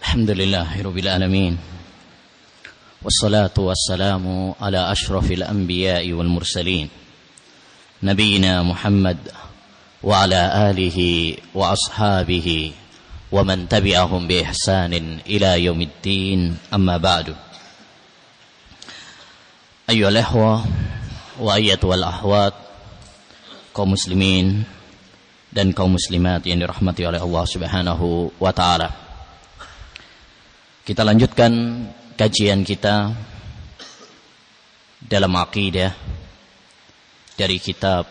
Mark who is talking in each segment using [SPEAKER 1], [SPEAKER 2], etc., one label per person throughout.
[SPEAKER 1] Alhamdulillahirabbil alamin. Wassalatu wassalamu ala asyrafil anbiya'i wal mursalin. Nabiyyina Muhammad wa ala alihi wa ashabihi wa man tabi'ahum bi ihsanin ila yaumiddin. Amma ba'du. Ayyuhal ikhwah wa ayyatuhal akhwat, kaum muslimin dan kaum muslimat yang dirahmati oleh Allah Subhanahu wa taala. Kita lanjutkan kajian kita dalam aqidah dari kitab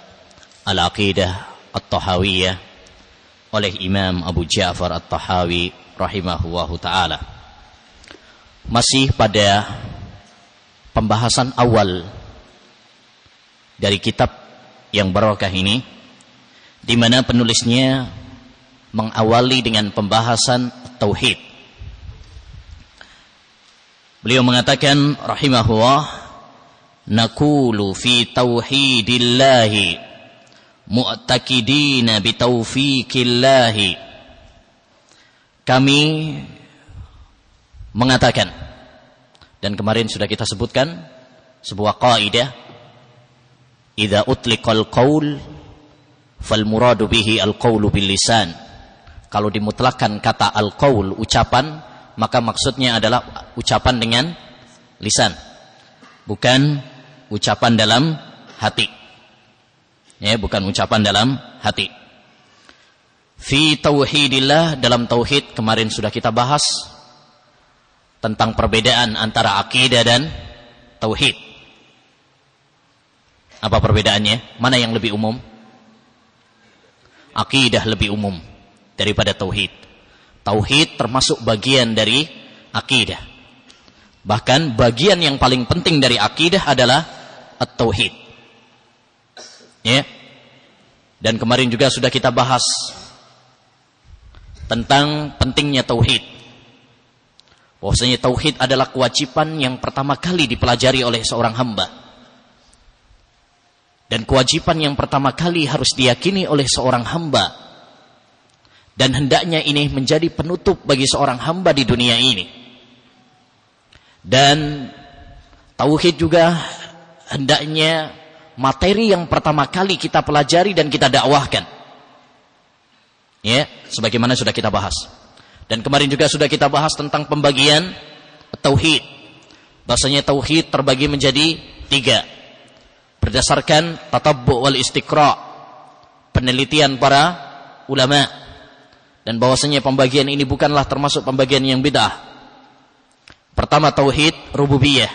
[SPEAKER 1] Al-Aqidah At-Tahawiyah oleh Imam Abu Ja'far At-Tahawi rahimahullahu taala. Masih pada pembahasan awal dari kitab yang barokah ini, di mana penulisnya mengawali dengan pembahasan tauhid. Beliau mengatakan rahimahullah, naqulu fi tauhidillahi mu'taqidina bi taufiqillahi. Kami mengatakan, dan kemarin sudah kita sebutkan sebuah kaidah, idza utliqal qaul fal muradu bihi al qaulu bil lisan. Kalau dimutlakkan kata al qaul, ucapan, maka maksudnya adalah ucapan dengan lisan, bukan ucapan dalam hati. Ya, bukan ucapan dalam hati. Fi tauhidillah, dalam tauhid kemarin sudah kita bahas tentang perbedaan antara akidah dan tauhid. Apa perbedaannya? Mana yang lebih umum? Akidah lebih umum daripada tauhid. Tauhid termasuk bagian dari akidah. Bahkan bagian yang paling penting dari akidah adalah at-tauhid. Ya. Dan kemarin juga sudah kita bahas tentang pentingnya tauhid. Bahwasanya tauhid adalah kewajiban yang pertama kali dipelajari oleh seorang hamba. Dan kewajiban yang pertama kali harus diyakini oleh seorang hamba. Dan hendaknya ini menjadi penutup bagi seorang hamba di dunia ini. Dan tauhid juga hendaknya materi yang pertama kali kita pelajari dan kita dakwahkan. Ya, sebagaimana sudah kita bahas. Dan kemarin juga sudah kita bahas tentang pembagian tauhid. Bahasanya tauhid terbagi menjadi 3. Berdasarkan tatabbu' wal istiqra', penelitian para ulama. Dan bahwasanya pembagian ini bukanlah termasuk pembagian yang bid'ah. Pertama, tauhid rububiyah.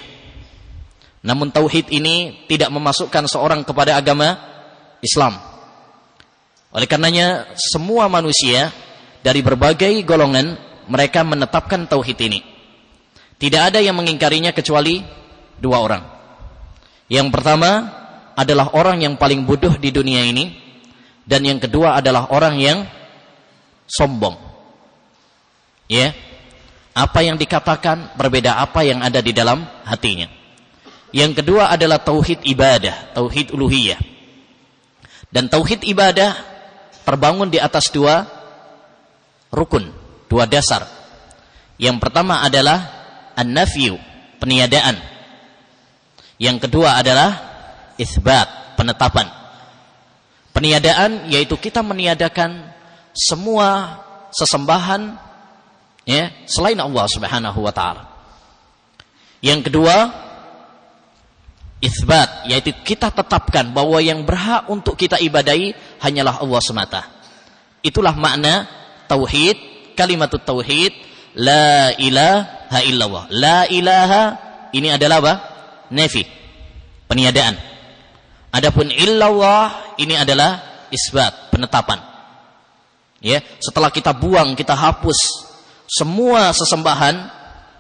[SPEAKER 1] Namun tauhid ini tidak memasukkan seorang kepada agama Islam. Oleh karenanya semua manusia dari berbagai golongan, mereka menetapkan tauhid ini. Tidak ada yang mengingkarinya kecuali 2 orang. Yang pertama adalah orang yang paling bodoh di dunia ini, dan yang kedua adalah orang yang sombong. Ya. Apa yang dikatakan berbeda apa yang ada di dalam hatinya. Yang kedua adalah tauhid ibadah, tauhid uluhiyah. Dan tauhid ibadah terbangun di atas 2 rukun, 2 dasar. Yang pertama adalah an-nafyu, peniadaan. Yang kedua adalah itsbat, penetapan. Peniadaan yaitu kita meniadakan semua sesembahan, ya, selain Allah Subhanahu wa taala. Yang kedua, itsbat, yaitu kita tetapkan bahwa yang berhak untuk kita ibadahi hanyalah Allah semata. Itulah makna tauhid, kalimatut tauhid, la ilaha illallah. La ilaha ini adalah apa? Nafi, peniadaan. Adapun illallah ini adalah isbat, penetapan. Ya, setelah kita buang, kita hapus semua sesembahan,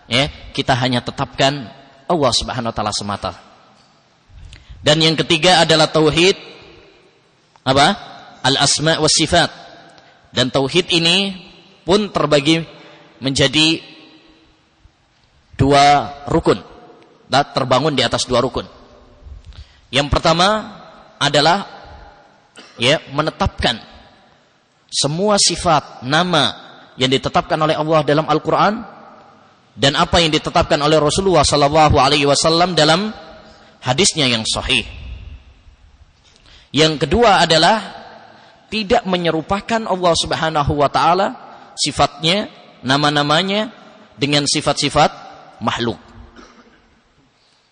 [SPEAKER 1] ya, kita hanya tetapkan Allah Subhanahu wa taala semata. Dan yang ketiga adalah tauhid apa? Al-asma' was sifat. Dan tauhid ini pun terbagi menjadi 2 rukun. Dan terbangun di atas 2 rukun. Yang pertama adalah, ya, menetapkan semua sifat, nama yang ditetapkan oleh Allah dalam Al-Quran dan apa yang ditetapkan oleh Rasulullah sallallahu alaihi wasallam dalam hadisnya yang sahih. Yang kedua adalah tidak menyerupakan Allah Subhanahu wa taala sifatnya, nama-namanya dengan sifat-sifat makhluk.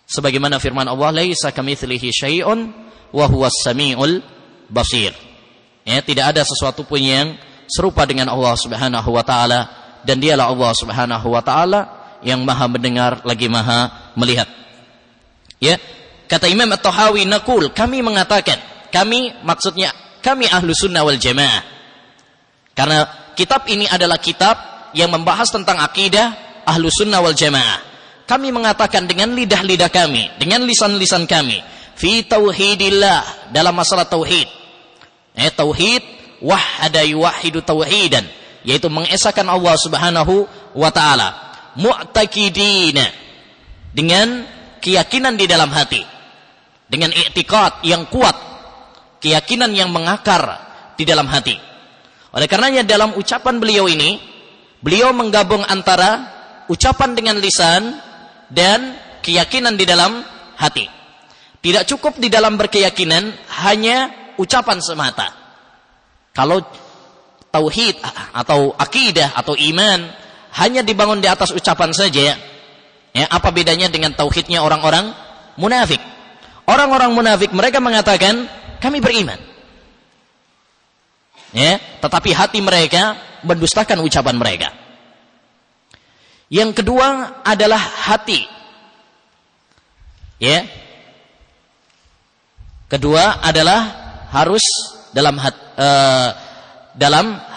[SPEAKER 1] Sebagaimana firman Allah, laisa kamitslihi syai'un wa huwas samiul basir. Ya, tidak ada sesuatu pun yang serupa dengan Allah Subhanahu wa taala, dan dialah Allah Subhanahu wa taala yang Maha mendengar lagi Maha melihat. Ya, kata Imam At-Tahawi, naqul, kami mengatakan, kami maksudnya kami ahlu sunnah wal jamaah. Karena kitab ini adalah kitab yang membahas tentang akidah ahlu sunnah wal jamaah. Kami mengatakan dengan lidah-lidah kami, dengan lisan-lisan kami, fi tauhidillah, dalam masalah tauhid. Tauhid wahada yuwahidu tauhidan, yaitu mengesahkan Allah Subhanahu wa taala. Mu'taqidina, dengan keyakinan di dalam hati, dengan i'tiqad yang kuat, keyakinan yang mengakar di dalam hati. Oleh karenanya dalam ucapan beliau ini, beliau menggabung antara ucapan dengan lisan dan keyakinan di dalam hati. Tidak cukup di dalam berkeyakinan hanya ucapan semata. Kalau tauhid atau akidah atau iman hanya dibangun di atas ucapan saja, ya, apa bedanya dengan tauhidnya orang-orang munafik? Orang-orang munafik mereka mengatakan kami beriman, ya, tetapi hati mereka mendustakan ucapan mereka. Yang kedua adalah hati, ya. Kedua adalah harus dalam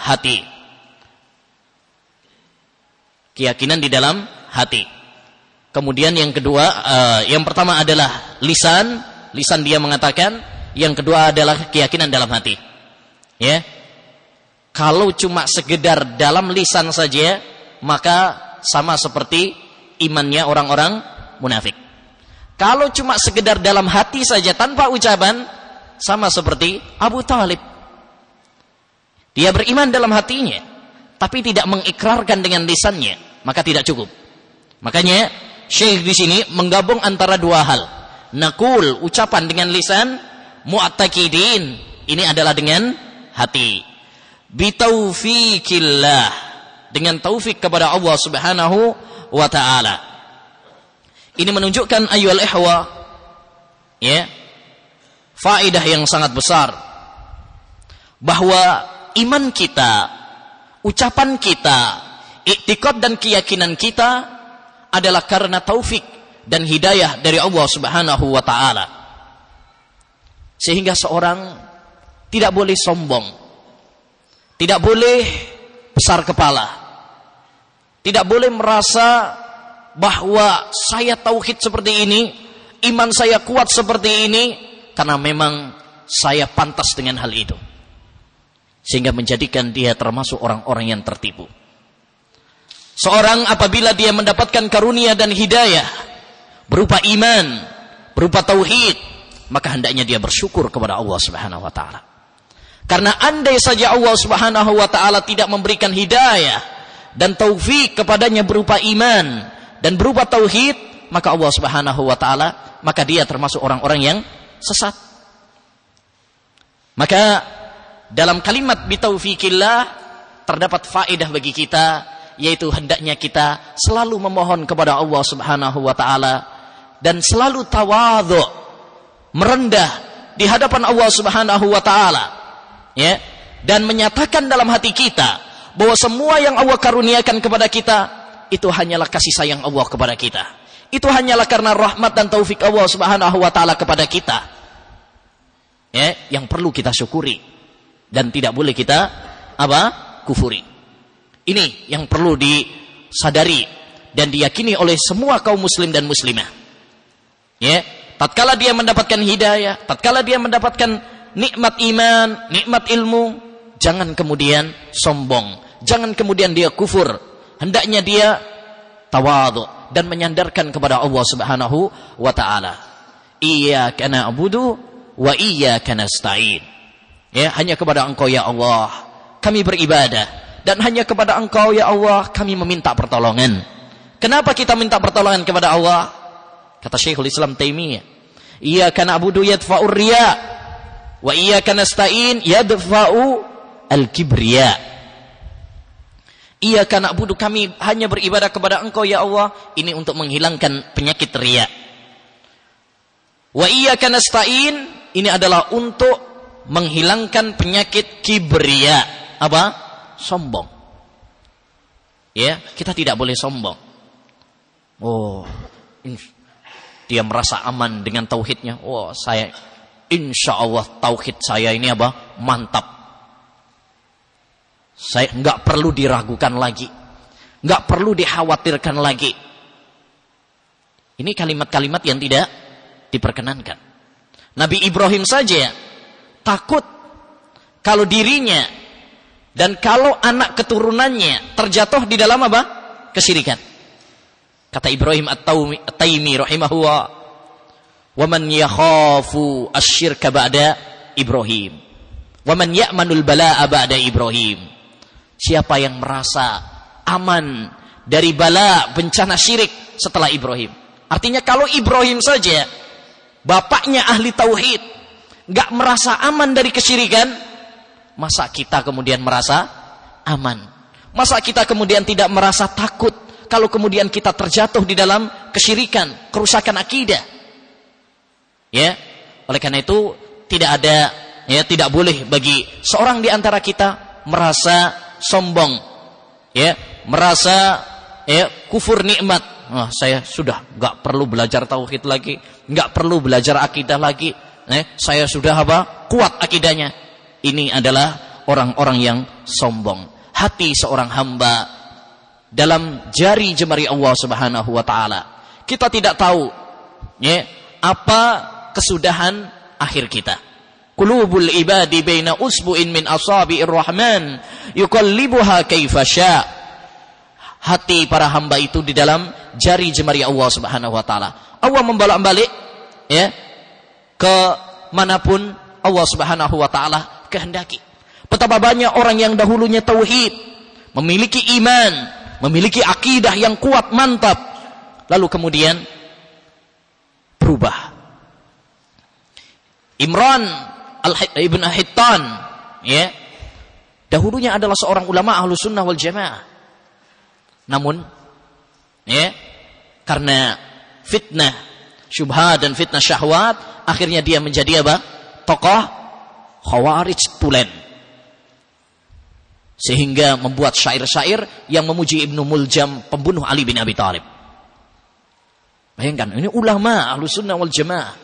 [SPEAKER 1] hati. Keyakinan di dalam hati. Kemudian yang kedua, yang pertama adalah lisan dia mengatakan. Yang kedua adalah keyakinan dalam hati. Ya. Kalau cuma sekedar dalam lisan saja, maka sama seperti imannya orang-orang munafik. Kalau cuma sekedar dalam hati saja tanpa ucapan, sama seperti Abu Thalib. Dia beriman dalam hatinya, tapi tidak mengikrarkan dengan lisannya, maka tidak cukup. Makanya Syekh di sini menggabung antara dua hal. Naqul, ucapan dengan lisan, mu'taqidin, ini adalah dengan hati. Bitaufikillah, dengan taufik kepada Allah Subhanahu wa taala. Ini menunjukkan ayyuhal ihwa, ya, faedah yang sangat besar bahwa iman kita, ucapan kita, i'tiqad dan keyakinan kita adalah karena taufik dan hidayah dari Allah Subhanahu wa taala. Sehingga seorang tidak boleh sombong, tidak boleh besar kepala, tidak boleh merasa bahwa saya tauhid seperti ini, iman saya kuat seperti ini, karena memang saya pantas dengan hal itu. Sehingga menjadikan dia termasuk orang-orang yang tertipu. Seorang apabila dia mendapatkan karunia dan hidayah berupa iman, berupa tauhid, maka hendaknya dia bersyukur kepada Allah Subhanahu wa taala. Karena andai saja Allah Subhanahu wa taala tidak memberikan hidayah dan taufik kepadanya berupa iman dan berupa tauhid, maka Allah Subhanahu wa taala, maka dia termasuk orang-orang yang sesat. Maka dalam kalimat bitaufikillah terdapat faedah bagi kita, yaitu hendaknya kita selalu memohon kepada Allah Subhanahu wa taala dan selalu tawadhu, merendah di hadapan Allah Subhanahu wa taala, ya, dan menyatakan dalam hati kita bahwa semua yang Allah karuniakan kepada kita itu hanyalah kasih sayang Allah kepada kita. Itu hanyalah karena rahmat dan taufik Allah Subhanahu wa taala kepada kita. Ya, yang perlu kita syukuri dan tidak boleh kita kufuri. Ini yang perlu disadari dan diyakini oleh semua kaum muslim dan muslimah. Ya, tatkala dia mendapatkan hidayah, tatkala dia mendapatkan nikmat iman, nikmat ilmu, jangan kemudian sombong, jangan kemudian dia kufur. Hendaknya dia tawadhu dan menyandarkan kepada Allah Subhanahu wa taala. Iyyaka na'budu wa iyyaka nasta'in. Ya, hanya kepada Engkau ya Allah kami beribadah, dan hanya kepada Engkau ya Allah kami meminta pertolongan. Kenapa kita minta pertolongan kepada Allah? Kata Syekhul Islam Taimiyah, iyyaka na'budu yadfa'ur riya wa iyyaka nasta'in yadfa'u al-kibriya. Iyyaka na'budu, kami hanya beribadah kepada Engkau ya Allah, ini untuk menghilangkan penyakit riya. Wa iyyaka nasta'in, ini adalah untuk menghilangkan penyakit kibriya. Apa? Sombong. Ya, kita tidak boleh sombong. Oh, dia merasa aman dengan tauhidnya. Oh, saya insya Allah tauhid saya ini apa? Mantap. Saya nggak perlu diragukan lagi, nggak perlu dikhawatirkan lagi. Ini kalimat-kalimat yang tidak diperkenankan. Nabi Ibrahim saja takut kalau dirinya dan kalau anak keturunannya terjatuh di dalam apa? Kesyirikan. Kata Ibrahim At-Taimi rahimahullah, "Wa man yakhafu asy-syirka ba'da Ibrahim, wa man ya'manul balaa'a ba'da Ibrahim." Siapa yang merasa aman dari bala bencana syirik setelah Ibrahim? Artinya kalau Ibrahim saja bapaknya ahli tauhid enggak merasa aman dari kesyirikan, masa kita kemudian merasa aman? Masa kita kemudian tidak merasa takut kalau kemudian kita terjatuh di dalam kesyirikan, kerusakan akidah? Ya, oleh karena itu tidak ada, ya, tidak boleh bagi seorang di antara kita merasa sombong, ya, merasa kufur nikmat. Wah, saya sudah nggak perlu belajar tauhid lagi, nggak perlu belajar akidah lagi. Saya sudah kuat akidahnya. Ini adalah orang-orang yang sombong. Hati seorang hamba dalam jari jemari Allah Subhanahu wa taala. Kita tidak tahu apa kesudahan akhir kita. Qulubul ibadi baina usbu'in min asabi'ir rahman yuqallibuha kaifa sya'. Hati para hamba itu di dalam jari jemari Allah Subhanahu wa taala. Allah membolak-balik ke manapun Allah Subhanahu wa taala kehendaki. Betapa banyak orang yang dahulunya tauhid, memiliki iman, memiliki akidah yang kuat, mantap, lalu kemudian berubah. Imran ibn Hittan, dahulunya adalah seorang ulama Ahlus Sunnah wal Jamaah. Namun, karena fitnah syubhat dan fitnah syahwat, akhirnya dia menjadi apa? Tokoh Khawarij tulen. Sehingga membuat syair-syair yang memuji Ibnu Muljam, pembunuh Ali bin Abi Thalib. Bayangkan, ini ulama Ahlus Sunnah wal Jamaah.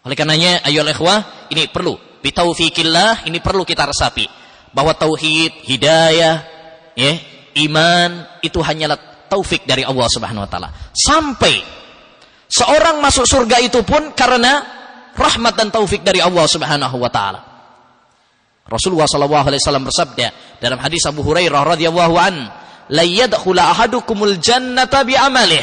[SPEAKER 1] Oleh karenanya, ayolah ikhwah, ini perlu bitaufikillah, ini perlu kita resapi bahwa tauhid, hidayah, iman itu hanyalah taufik dari Allah Subhanahu wa taala. Sampai seorang masuk surga itu pun karena rahmat dan taufik dari Allah Subhanahu wa taala. Rasulullah sallallahu alaihi wasallam bersabda dalam hadis Abu Hurairah radhiyallahu an, "La yadkhulu ahadukumul jannata bi amalih."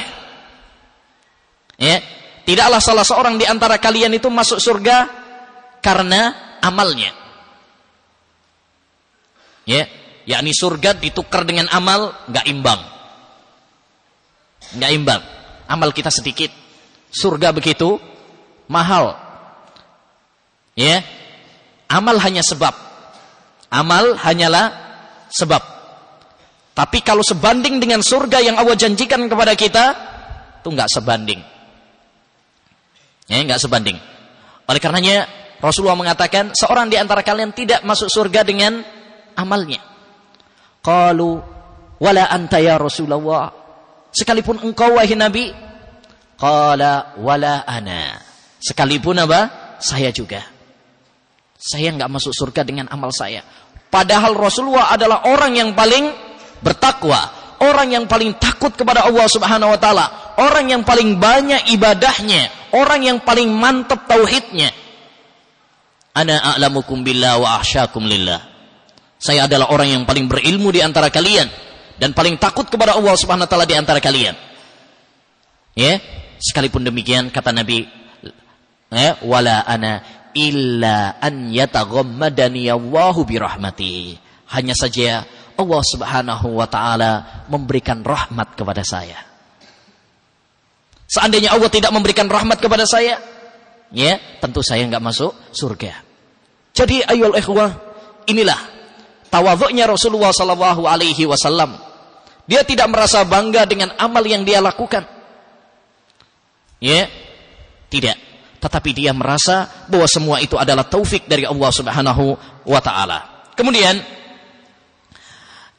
[SPEAKER 1] Tidaklah salah seorang di antara kalian itu masuk surga karena amalnya. Yakni surga ditukar dengan amal, enggak imbang. Enggak imbang. Amal kita sedikit, surga begitu mahal. Amal hanya sebab. Amal hanyalah sebab. Tapi kalau sebanding dengan surga yang Allah janjikan kepada kita, itu enggak sebanding. Enggak sebanding. Oleh karenanya Rasulullah mengatakan seorang di antara kalian tidak masuk surga dengan amalnya. Qalu wala anta ya Rasulullah, sekalipun engkau wahai Nabi. Qala wala ana, sekalipun apa? Saya juga. Saya enggak masuk surga dengan amal saya. Padahal Rasulullah adalah orang yang paling bertakwa, orang yang paling takut kepada Allah Subhanahu wa taala, orang yang paling banyak ibadahnya, orang yang paling mantap tauhidnya. Ana a'lamukum billah wa akhsyakum lillah. Saya adalah orang yang paling berilmu di antara kalian dan paling takut kepada Allah Subhanahu wa taala di antara kalian. Sekalipun demikian kata Nabi, wala ana illa an yataghammadani Allahu bi rahmati. Hanya saja Allah Subhanahu wa taala memberikan rahmat kepada saya. Seandainya Allah tidak memberikan rahmat kepada saya, ya, tentu saya enggak masuk surga. Jadi ayoul ikhwah, inilah tawadhu'nya Rasulullah sallallahu alaihi wasallam. Dia tidak merasa bangga dengan amal yang dia lakukan. Ya, tidak. Tetapi dia merasa bahwa semua itu adalah taufik dari Allah Subhanahu wa taala. Kemudian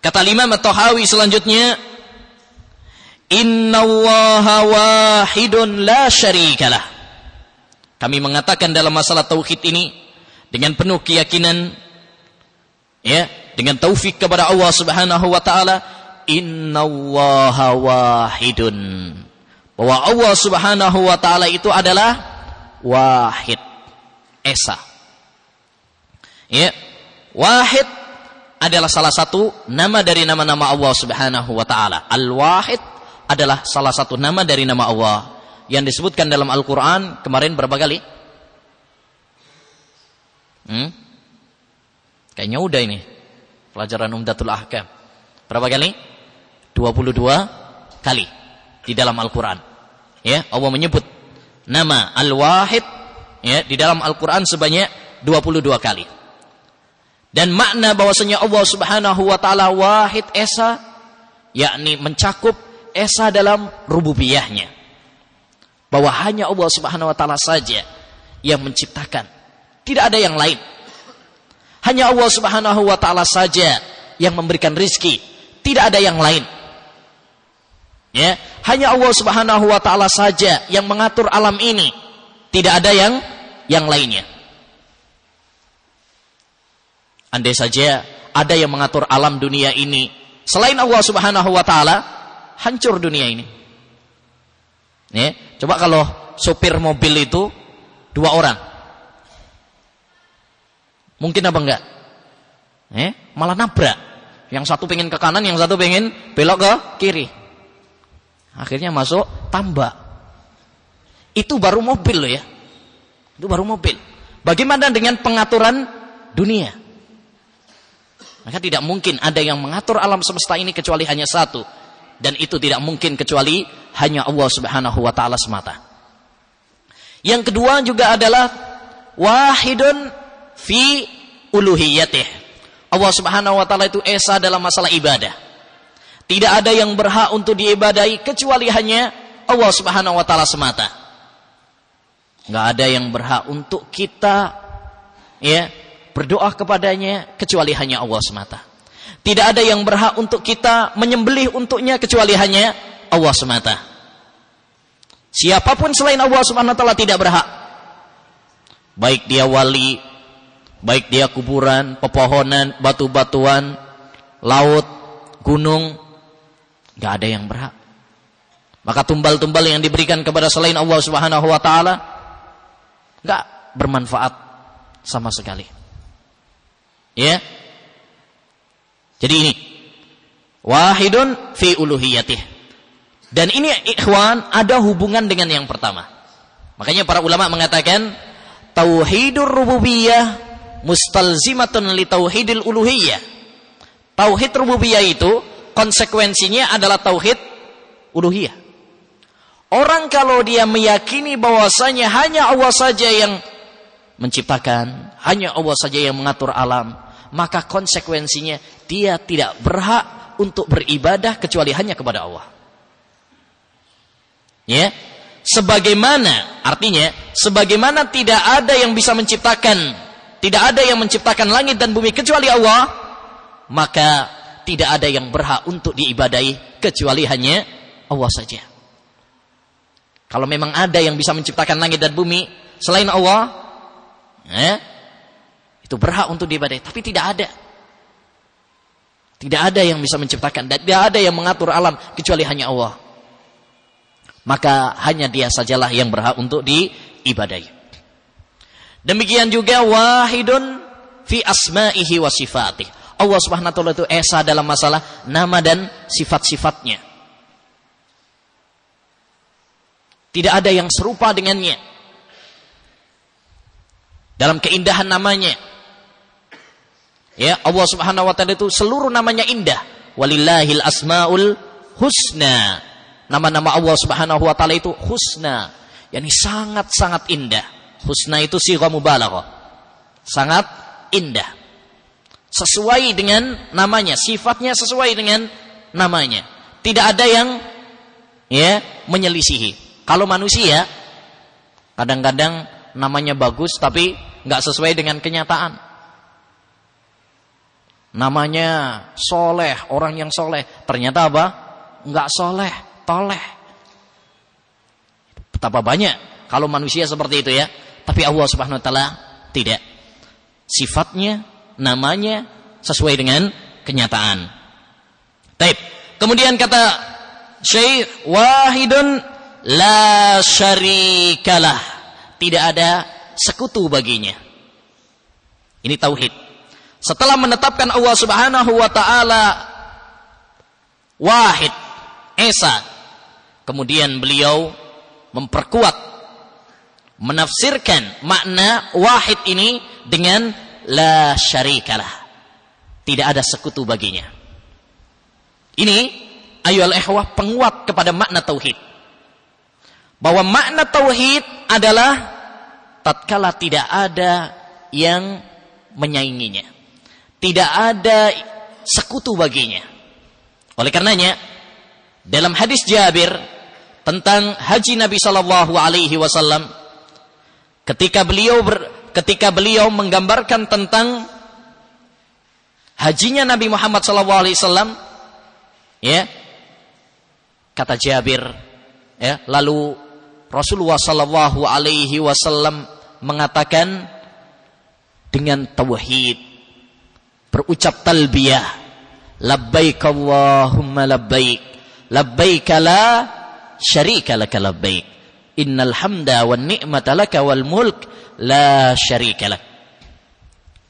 [SPEAKER 1] kata Imam At-Tahawi selanjutnya, innallaha wahidun la syarikalah. Kami mengatakan dalam masalah tauhid ini dengan penuh keyakinan, ya, dengan taufik kepada Allah Subhanahu wa taala, innallaha wahidun. Bahwa Allah Subhanahu wa taala itu adalah wahid, esa. Ya, wahid adalah salah satu nama dari nama-nama Allah Subhanahu wa taala. Al-Wahid adalah salah satu nama dari nama Allah yang disebutkan dalam Al-Qur'an kemarin berapa kali? Kayaknya udah ini pelajaran Umdatul Ahkam. Berapa kali? 22 kali di dalam Al-Qur'an. Ya, Allah menyebut nama Al-Wahid, ya, di dalam Al-Qur'an sebanyak 22 kali. Dan makna bahwasanya Allah Subhanahu wa taala wahid esa, yakni mencakup esa dalam rububiyahnya. Bahwa hanya Allah Subhanahu wa taala saja yang menciptakan, tidak ada yang lain. Hanya Allah Subhanahu wa taala saja yang memberikan rizki, tidak ada yang lain. Ya, hanya Allah Subhanahu wa taala saja yang mengatur alam ini, tidak ada yang lainnya. Andai saja ada yang mengatur alam dunia ini selain Allah Subhanahu wa taala, hancur dunia ini. Ya, coba kalau sopir mobil itu 2 orang. Mungkin apa enggak? Malah nabrak. Yang satu pengen ke kanan, yang satu pengen belok ke kiri. Akhirnya masuk tambak. Itu baru mobil loh ya. Itu baru mobil. Bagaimana dengan pengaturan dunia? Maka tidak mungkin ada yang mengatur alam semesta ini kecuali hanya satu. Dan itu tidak mungkin kecuali hanya Allah Subhanahu wa taala semata. Yang kedua juga adalah wahidun fi uluhiyatih. Allah Subhanahu wa taala itu esa dalam masalah ibadah. Tidak ada yang berhak untuk diibadahi kecuali hanya Allah Subhanahu wa taala semata. Enggak ada yang berhak untuk kita, ya, berdoa kepadanya kecuali hanya Allah semata. Tidak ada yang berhak untuk kita menyembelih untuknya kecuali hanya Allah semata. Siapapun selain Allah Subhanahu wa taala tidak berhak. Baik dia wali, baik dia kuburan, pepohonan, batu-batuan, laut, gunung, enggak ada yang berhak. Maka tumbal-tumbal yang diberikan kepada selain Allah Subhanahu wa taala enggak bermanfaat sama sekali. Ya. Jadi ini wahidun fi uluhiyatih. Dan ini ikhwan ada hubungan dengan yang pertama. Makanya para ulama mengatakan tauhidur rububiyah mustalzimatun li tauhidil uluhiyah. Tauhid rububiyah itu konsekuensinya adalah tauhid uluhiyah. Orang kalau dia meyakini bahwasanya hanya Allah saja yang menciptakan, hanya Allah saja yang mengatur alam, maka konsekuensinya dia tidak berhak untuk beribadah kecuali hanya kepada Allah. Ya, sebagaimana artinya, sebagaimana tidak ada yang bisa menciptakan, tidak ada yang menciptakan langit dan bumi kecuali Allah, maka tidak ada yang berhak untuk diibadahi kecuali hanya Allah saja. Kalau memang ada yang bisa menciptakan langit dan bumi selain Allah, itu berhak untuk diibadahi, tapi tidak ada. Tidak ada yang bisa menciptakan, tidak ada yang mengatur alam kecuali hanya Allah. Maka hanya dia sajalah yang berhak untuk diibadahi. Demikian juga wahidun fi asma'ihi wa sifatih. Allah Subhanahu wa taala itu esa dalam masalah nama dan sifat-sifatnya. Tidak ada yang serupa dengannya dalam keindahan namanya. Ya, Allah Subhanahu wa taala itu seluruh namanya indah. Walillahil asmaul husna. nama-nama Allah Subhanahu wa taala itu husna, yakni sangat-sangat indah. Husna itu sighah mubalaghah. Sangat indah. Sesuai dengan namanya, sifatnya sesuai dengan namanya. Tidak ada yang menyelisihi. Kalau manusia kadang-kadang namanya bagus tapi enggak sesuai dengan kenyataan. Namanya soleh, orang yang soleh, ternyata apa? Enggak soleh, toleh. Betapa banyak kalau manusia seperti itu ya. Tapi Allah Subhanahu wa taala tidak. Sifatnya, namanya sesuai dengan kenyataan. Baik. Kemudian kata Syekh, wahidun la syarikalah. Tidak ada sekutu baginya. Ini tauhid. Setelah menetapkan Allah Subhanahu wa taala wahid, esa, kemudian beliau memperkuat, menafsirkan makna wahid ini dengan la syarikalah. Tidak ada sekutu baginya. Ini ayyuhal ikhwah penguat kepada makna tauhid. Bahwa makna tauhid adalah tatkala tidak ada yang menyainginya. Tidak ada sekutu baginya. Oleh karenanya dalam hadis Jabir tentang haji Nabi sallallahu alaihi wasallam, ketika beliau menggambarkan tentang hajinya Nabi Muhammad sallallahu alaihi wasallam, ya, kata Jabir, ya, lalu Rasulullah sallallahu alaihi wasallam mengatakan dengan tauhid, berucap talbiyah, labbaik Allahumma labbaik, labbaik la syarika laka labbaik, innal hamda wan ni'mata laka wal mulk la syarika lak.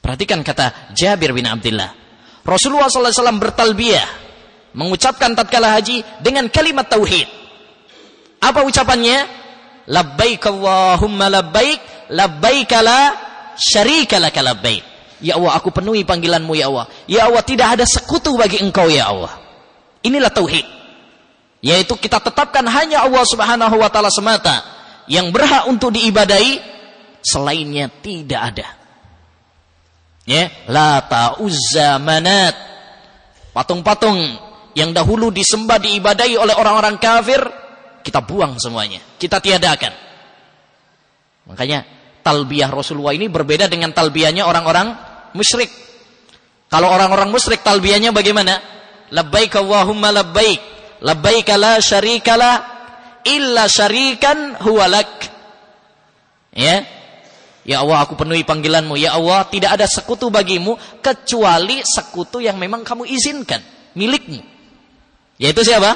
[SPEAKER 1] Perhatikan kata Jabir bin Abdullah, Rasulullah sallallahu alaihi wasallam bertalbiyah, mengucapkan tatkala haji dengan kalimat tauhid. Apa ucapannya? Labbaik Allahumma labbaik, labbaik la syarika laka labbaik. Ya Allah, aku penuhi panggilanmu ya Allah. Ya Allah, tidak ada sekutu bagi engkau ya Allah. Inilah tauhid. Yaitu kita tetapkan hanya Allah Subhanahu wa taala semata yang berhak untuk diibadahi, selainnya tidak ada. Ya, Lata, Uzza, Manat, patung-patung yang dahulu disembah diibadahi oleh orang-orang kafir, kita buang semuanya, kita tiadakan. Makanya talbiyah Rasulullah ini berbeda dengan talbiyahnya orang-orang musyrik. Kalau orang-orang musyrik talbiyahnya bagaimana? Labbaik Allahumma labbaik, labbaik la syarika la illa syarikan huwa lak. Ya. Ya Allah, aku penuhi panggilanmu. Ya Allah, tidak ada sekutu bagimu kecuali sekutu yang memang kamu izinkan, milikmu. Yaitu siapa?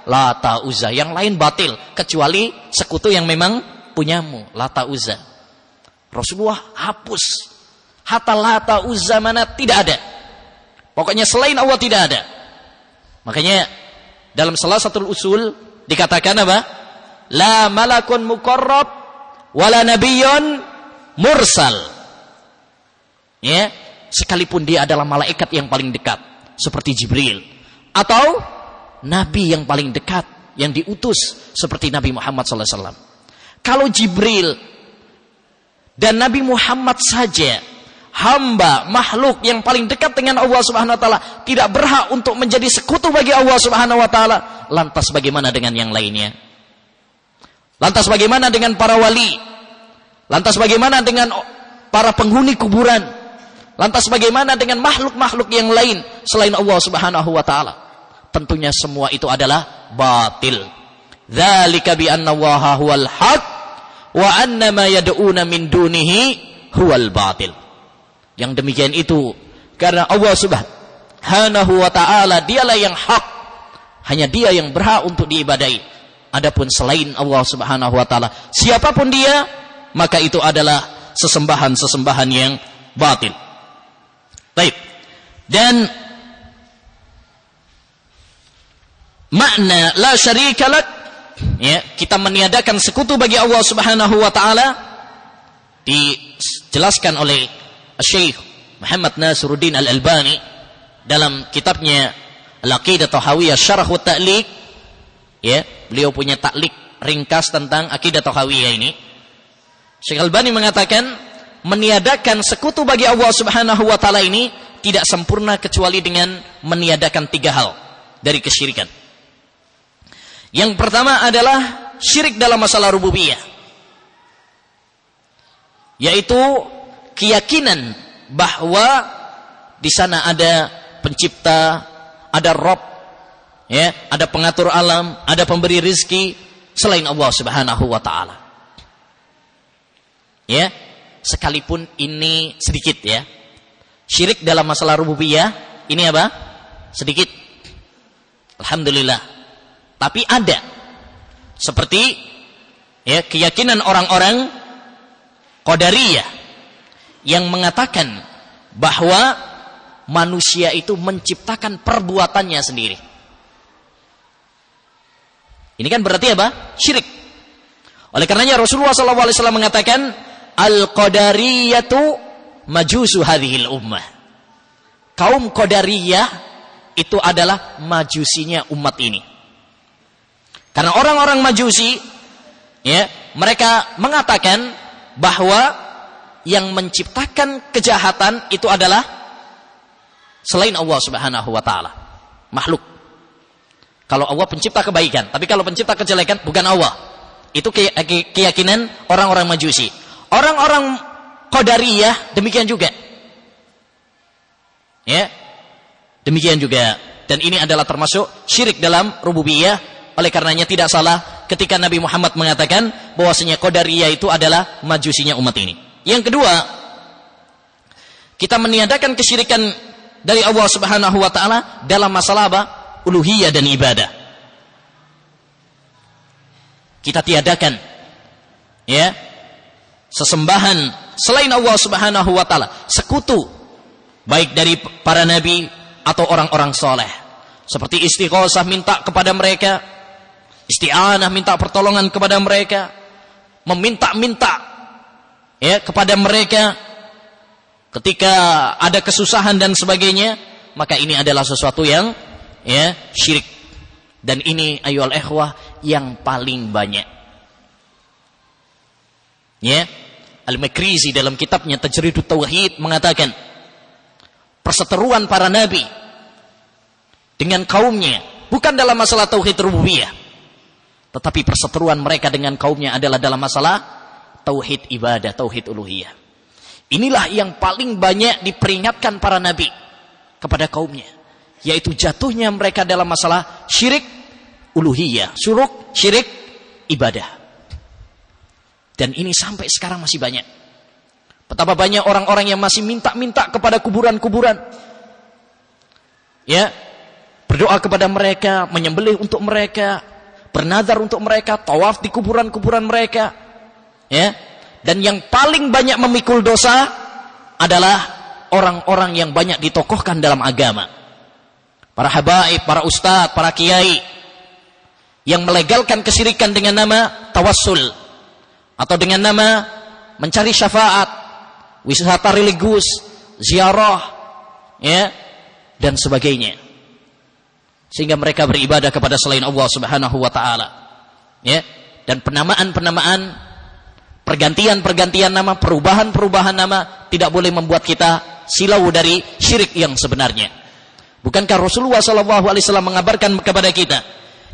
[SPEAKER 1] Lata, Uzza. Yang lain batil kecuali sekutu yang memang punyamu, Lata, Uzza. Rasulullah hapus hatta Lata, Uzza, Manat, tidak ada. Pokoknya selain Allah tidak ada. Makanya dalam salah satu usul dikatakan apa? La malakun muqarrab wala nabiyyun mursal. Ya, sekalipun dia adalah malaikat yang paling dekat seperti Jibril, atau nabi yang paling dekat yang diutus seperti Nabi Muhammad SAW. Kalau Jibril dan Nabi Muhammad saja, hamba, makhluk yang paling dekat dengan Allah Subhanahu wa taala, tidak berhak untuk menjadi sekutu bagi Allah Subhanahu wa taala, lantas bagaimana dengan yang lainnya? Lantas bagaimana dengan para wali? Lantas bagaimana dengan para penghuni kuburan? Lantas bagaimana dengan makhluk-makhluk yang lain selain Allah Subhanahu wa taala? Tentunya semua itu adalah batil. Dzalika bi anna Allaha huwal haq wa anna ma yad'una min dunihi huwal batil. Yang demikian itu karena Allah Subhanahu wa taala dialah yang hak, hanya dia yang berhak untuk diibadahi. Adapun selain Allah Subhanahu wa taala, siapapun dia, maka itu adalah sesembahan-sesembahan yang batil. Baik. Dan makna la syarika lak, ya, kita meniadakan sekutu bagi Allah Subhanahu wa taala, dijelaskan oleh Syekh Muhammad Nasiruddin Al-Albani dalam kitabnya Al-Aqidah Tahawiyah Syarah wa Ta'liq. Ya, beliau punya taklik ringkas tentang akidah Tahawiyah ini. Syekh Albani mengatakan meniadakan sekutu bagi Allah Subhanahu wa taala ini tidak sempurna kecuali dengan meniadakan 3 hal dari kesyirikan. Yang pertama adalah syirik dalam masalah rububiyah, yaitu keyakinan bahwa di sana ada pencipta, ada Rabb, ya, ada pengatur alam, ada pemberi rizki selain Allah Subhanahu wa taala. Ya, sekalipun ini sedikit ya. Syirik dalam masalah rububiyah ini apa? Sedikit. Alhamdulillah. Tapi ada. Seperti ya, keyakinan orang-orang Qadariyah yang mengatakan bahwa manusia itu menciptakan perbuatannya sendiri. Ini kan berarti apa? Syirik. Oleh karenanya Rasulullah SAW mengatakan al-qadariyatu majusu hadhil ummah. Kaum Qadariyah itu adalah majusinya umat ini. Karena orang-orang majusi ya, mereka mengatakan bahwa yang menciptakan kejahatan itu adalah selain Allah Subhanahu wa taala, makhluk. Kalau Allah pencipta kebaikan, tapi kalau pencipta kejelekan bukan Allah. Itu keyakinan orang-orang Majusi. Orang-orang Qadariyah demikian juga. Ya. Demikian juga. Dan ini adalah termasuk syirik dalam rububiyah. Oleh karenanya tidak salah ketika Nabi Muhammad mengatakan bahwasanya Qadariyah itu adalah Majusinya umat ini. Yang kedua, kita meniadakan kesyirikan dari Allah Subhanahu wa taala dalam masalah apa? Uluhiyah dan ibadah. Kita tiadakan ya sesembahan selain Allah Subhanahu wa taala, sekutu baik dari para nabi atau orang-orang soleh. Seperti istighosah, minta kepada mereka, isti'anah, minta pertolongan kepada mereka, meminta-minta ya kepada mereka ketika ada kesusahan dan sebagainya, maka ini adalah sesuatu yang ya syirik. Dan ini ayyuhal ikhwah yang paling banyak. Ya, Al-Makrizi dalam kitabnya Tajridut Tauhid mengatakan perseteruan para nabi dengan kaumnya bukan dalam masalah tauhid rububiyah, tetapi perseteruan mereka dengan kaumnya adalah dalam masalah tauhid ibadah, tauhid uluhiyah. Inilah yang paling banyak diperingatkan para nabi kepada kaumnya, yaitu jatuhnya mereka dalam masalah syirik uluhiyah, syirik ibadah. Dan ini sampai sekarang masih banyak. Betapa banyak orang-orang yang masih minta-minta kepada kuburan-kuburan. Ya, berdoa kepada mereka, menyembelih untuk mereka, bernazar untuk mereka, tawaf di kuburan-kuburan mereka. Ya. Dan yang paling banyak memikul dosa adalah orang-orang yang banyak ditokohkan dalam agama. Para habaib, para ustadz, para kiai yang melegalkan kesyirikan dengan nama tawassul atau dengan nama mencari syafaat, wisata religius, ziarah, ya, dan sebagainya. Sehingga mereka beribadah kepada selain Allah Subhanahu wa taala. Ya, dan penamaan-penamaan, pergantian-pergantian nama, perubahan-perubahan nama tidak boleh membuat kita silau dari syirik yang sebenarnya. Bukankah Rasulullah SAW mengabarkan kepada kita,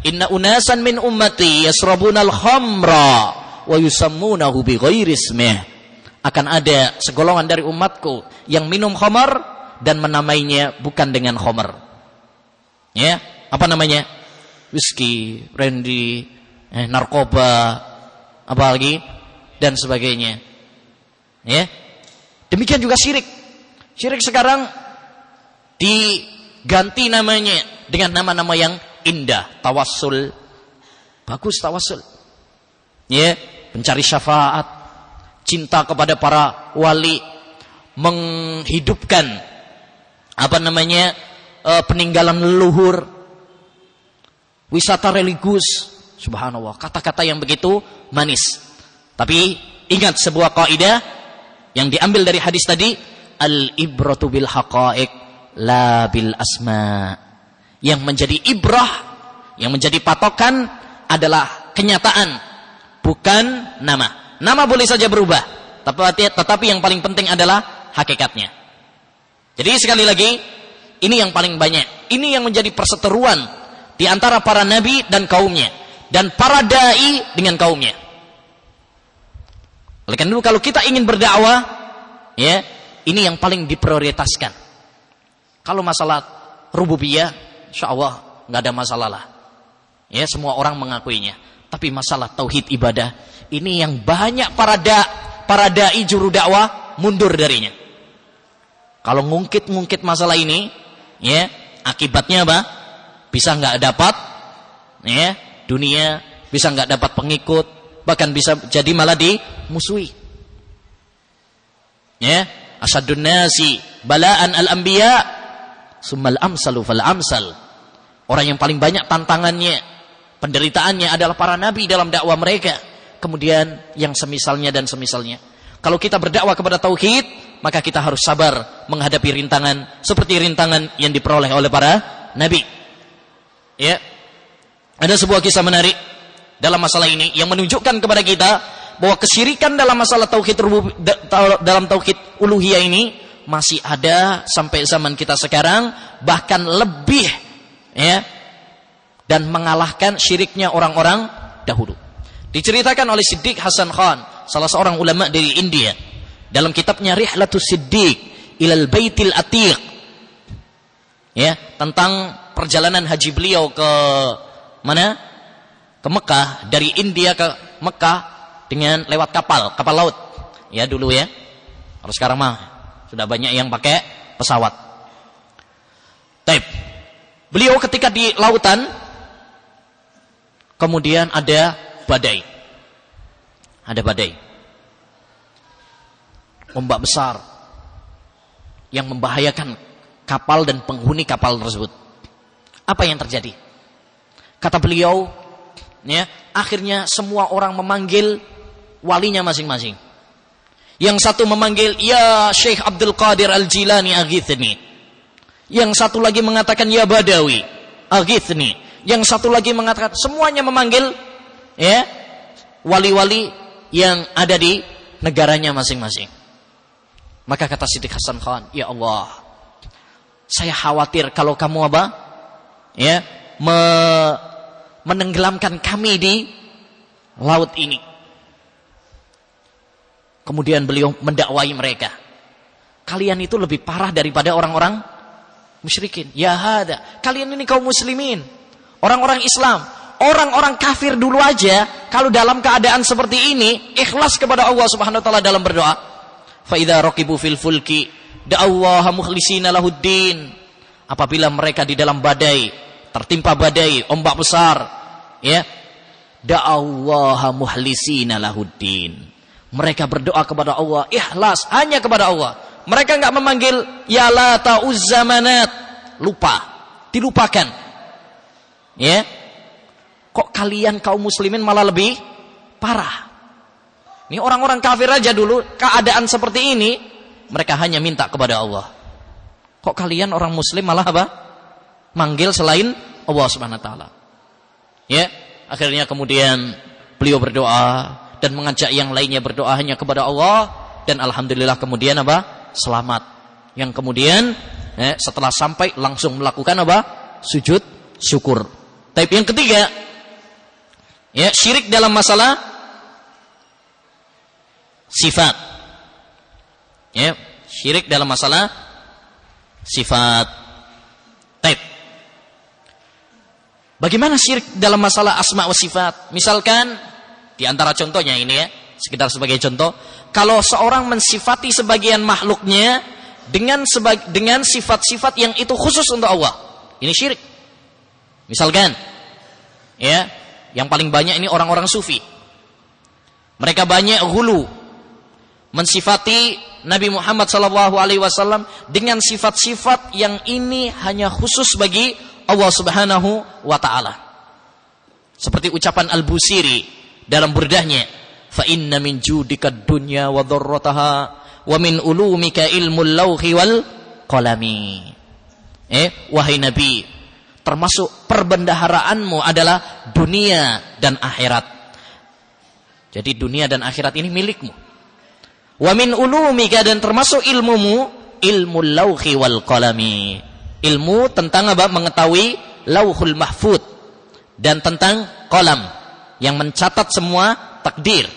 [SPEAKER 1] inna unasan min ummati yasrabunal khamra wa yusammunahu bi ghairi ismih. Akan ada segolongan dari umatku yang minum khamar dan menamainya bukan dengan khamar. Ya, apa namanya? Whisky, brandy, narkoba, apa lagi dan sebagainya. Ya. Demikian juga syirik. Syirik sekarang diganti namanya dengan nama-nama yang indah, tawassul. Bagus tawassul. Ya, mencari syafaat, cinta kepada para wali, menghidupkan apa namanya? Peninggalan leluhur, wisata religius. Subhanallah, kata-kata yang begitu manis. Tapi ingat sebuah kaidah yang diambil dari hadis tadi, al-ibratu bil haqa'iq la bil asma. Yang menjadi ibrah, Yang menjadi patokan adalah kenyataan, bukan nama. Nama boleh saja berubah, tetapi yang paling penting adalah hakikatnya. Jadi sekali lagi, ini yang paling banyak. Ini yang menjadi perseteruan di antara para nabi dan kaumnya, dan para dai dengan kaumnya. Oleh karena itu kalau kita ingin berdakwah, ya, ini yang paling diprioritaskan. Kalau masalah rububiyah, insyaallah nggak ada masalah lah. Ya, semua orang mengakuinya. Tapi masalah tauhid ibadah, ini yang banyak para dai juru dakwah mundur darinya. Kalau ngungkit masalah ini, ya, akibatnya apa? Bisa nggak dapat, ya, dunia, bisa nggak dapat pengikut, bahkan bisa jadi malah dimusuhi. Ya, asyadun nasi balaan al-anbiya summal amsalu fal amsal. Orang yang paling banyak tantangannya, penderitaannya adalah para nabi dalam dakwah mereka. Kemudian yang semisalnya dan semisalnya. Kalau kita berdakwah kepada tauhid, maka kita harus sabar menghadapi rintangan seperti rintangan yang diperoleh oleh para nabi. Ya. Ada sebuah kisah menarik dalam masalah ini yang menunjukkan kepada kita bahwa kesyirikan dalam masalah tauhid dalam tauhid uluhiyah ini masih ada sampai zaman kita sekarang, bahkan lebih, ya, dan mengalahkan syiriknya orang-orang dahulu. Diceritakan oleh Siddiq Hasan Khan, salah seorang ulama dari India, dalam kitabnya Rihlatus Siddiq ilal Baitil Atiq, ya, tentang perjalanan haji beliau ke mana? Ke Mekah, dari India ke Mekah dengan lewat kapal laut. Ya dulu ya. Kalau sekarang mah sudah banyak yang pakai pesawat. Taib. Beliau ketika di lautan, kemudian ada badai. Ada badai. Ombak besar yang membahayakan kapal dan penghuni kapal tersebut. Apa yang terjadi? Kata beliau, ya, akhirnya semua orang memanggil walinya masing-masing. Yang satu memanggil, ya Syekh Abdul Qadir Al-Jilani aghithni. Yang satu lagi mengatakan, ya Badawi aghithni. Yang satu lagi mengatakan, semuanya memanggil, ya, wali-wali yang ada di negaranya masing-masing. Maka kata Siddiq Hasan Khan, ya Allah, saya khawatir kalau kamu apa? Ya, menenggelamkan kami di laut ini. Kemudian beliau mendakwai mereka. Kalian itu lebih parah daripada orang-orang musyrikin. Ya hada, kalian ini kaum muslimin, orang-orang Islam, orang-orang kafir dulu aja kalau dalam keadaan seperti ini ikhlas kepada Allah Subhanahu wa taala dalam berdoa. Fa idza raqibu fil fulki da'allaha mukhlisina lahuddin. Apabila mereka di dalam badai, tertimpa badai, ombak besar, ya, da'allaha mukhlisina lahuddin. Mereka berdoa kepada Allah ikhlas hanya kepada Allah. Mereka enggak memanggil ya Lata Uzza Manat, lupa, dilupakan. Ya. Kok kalian kaum muslimin malah lebih parah? Ini orang-orang kafir aja dulu keadaan seperti ini, mereka hanya minta kepada Allah. Kok kalian orang muslim malah apa? Manggil selain Allah Subhanahu wa taala. Ya, akhirnya kemudian beliau berdoa dan mengajak yang lainnya berdoa hanya kepada Allah, dan alhamdulillah kemudian apa? Selamat. Yang kemudian setelah sampai langsung melakukan apa? Sujud syukur. Tapi yang ketiga, ya, syirik dalam masalah sifat. Ya, syirik dalam masalah sifat. Taib. Bagaimana syirik dalam masalah asma wa sifat? Misalkan di antara contohnya ini ya, sekedar sebagai contoh, kalau seorang mensifati sebagian makhluknya dengan sifat-sifat yang itu khusus untuk Allah, ini syirik. Misalkan, ya, yang paling banyak ini orang-orang sufi. Mereka banyak ghulu, mensifati Nabi Muhammad SAW dengan sifat-sifat yang ini hanya khusus bagi Allah Subhanahu wa taala. Seperti ucapan Al-Busiri dalam burdahnya, fa inna min judika dunya wa dharrataha wa min ulumika ilmul lawhi wal qalami. Wahai Nabi, termasuk perbendaharaanmu adalah dunia dan akhirat. Jadi dunia dan akhirat ini milikmu. Wa min ulumika, dan termasuk ilmumu, ilmu lauhi wal qalami. Ilmu tentang apa? Mengetahui lauhul mahfud dan tentang qalam yang mencatat semua takdir.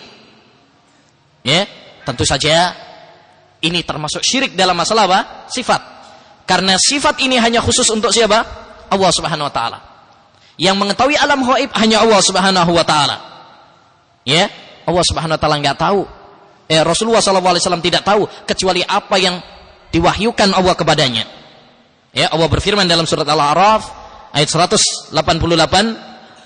[SPEAKER 1] Ya, tentu saja ini termasuk syirik dalam masalah apa? Sifat. Karena sifat ini hanya khusus untuk siapa? Allah Subhanahu wa taala. Yang mengetahui alam ghaib hanya Allah Subhanahu wa taala. Ya, Allah Subhanahu wa taala enggak tahu. Rasulullah sallallahu alaihi wasallam tidak tahu kecuali apa yang diwahyukan Allah kepadanya. Ya, Allah berfirman dalam surat Al-A'raf ayat 188,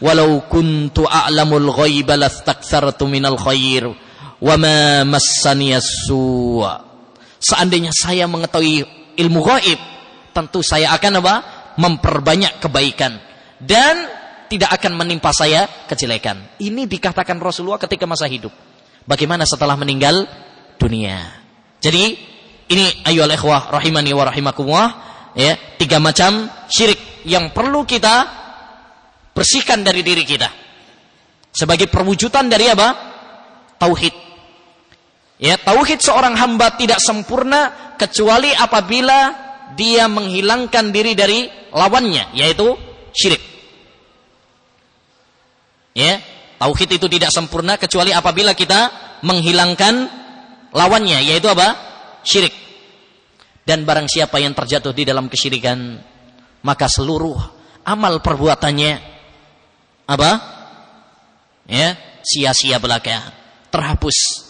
[SPEAKER 1] "Walau kuntu a'lamul ghaiba lastakthartu minal khair wa ma massaniyas su'." Seandainya saya mengetahui ilmu gaib, tentu saya akan apa? Memperbanyak kebaikan dan tidak akan menimpa saya kejelekan. Ini dikatakan Rasulullah ketika masa hidup. Bagaimana setelah meninggal dunia? Jadi ini ayyuhal ikhwah rahimani wa rahimakumullah, ya, 3 macam syirik yang perlu kita bersihkan dari diri kita sebagai perwujudan dari apa? Tauhid. Ya, tauhid seorang hamba tidak sempurna kecuali apabila dia menghilangkan diri dari lawannya, yaitu syirik. Ya, tauhid itu tidak sempurna kecuali apabila kita menghilangkan lawannya, yaitu apa? Syirik. Dan barang siapa yang terjatuh di dalam kesyirikan, maka seluruh amal perbuatannya apa? Ya, sia-sia belaka, terhapus.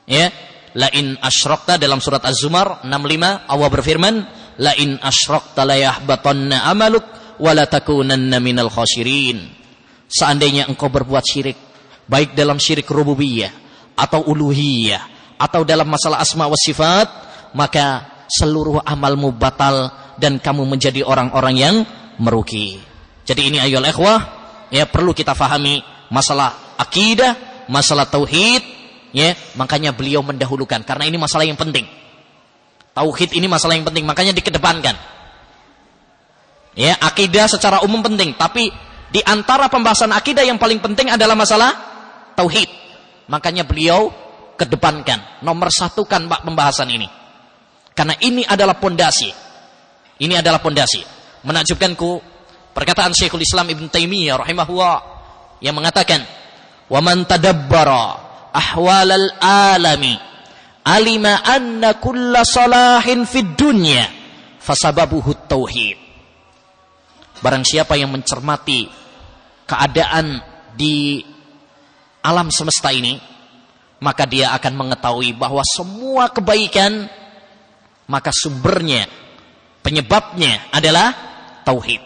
[SPEAKER 1] Ya, la in asyrakta, dalam surat Az-Zumar 65 Allah berfirman, la in asyrakta la yahbatanna amaluk wa la takunanna minal khasirin. Seandainya engkau berbuat syirik, baik dalam syirik rububiyah atau uluhiyah atau dalam masalah asma wa sifat, maka seluruh amalmu batal dan kamu menjadi orang-orang yang merugi. Jadi ini ayyuhal ikhwah, ya, perlu kita fahami masalah akidah, masalah tauhid, ya. Makanya beliau mendahulukan karena ini masalah yang penting. Tauhid ini masalah yang penting, makanya dikedepankan. Ya, akidah secara umum penting, tapi di antara pembahasan akidah yang paling penting adalah masalah tauhid. Makanya beliau kedepankan, nomor satukan Pak pembahasan ini. Karena ini adalah pondasi. Ini adalah pondasi. Menakjubkanku perkataan Syekhul Islam Ibn Taimiyah rahimahullah yang mengatakan, "Wa man tadabbara ahwalal alami alima anna kulla salahin fid dunya fasababuhu tauhid." Barang siapa yang mencermati keadaan di alam semesta ini, maka dia akan mengetahui bahwa semua kebaikan, maka sumbernya, penyebabnya adalah tauhid.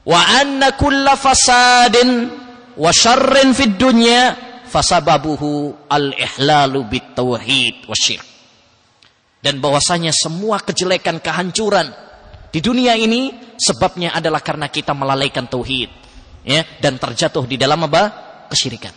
[SPEAKER 1] Wa anna kulla fasadin wa syarrin fid dunya fasababuhu al-ihlalu bit tauhid wasyirk. Dan bahwasanya semua kejelekan, kehancuran di dunia ini sebabnya adalah karena kita melalaikan tauhid, ya, dan terjatuh di dalam apa? Kesyirikan.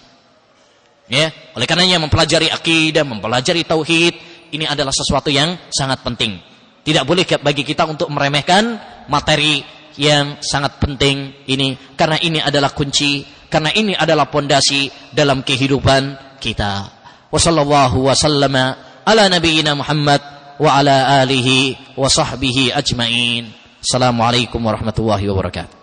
[SPEAKER 1] Ya, oleh karenanya mempelajari akidah, mempelajari tauhid ini adalah sesuatu yang sangat penting. Tidak boleh bagi kita untuk meremehkan materi yang sangat penting ini, karena ini adalah kunci, karena ini adalah pondasi dalam kehidupan kita. Wassallallahu wasallama ala nabiyyina Muhammad wa ala alihi wa sahbihi ajmain. Assalamualaikum warahmatullahi wabarakatuh.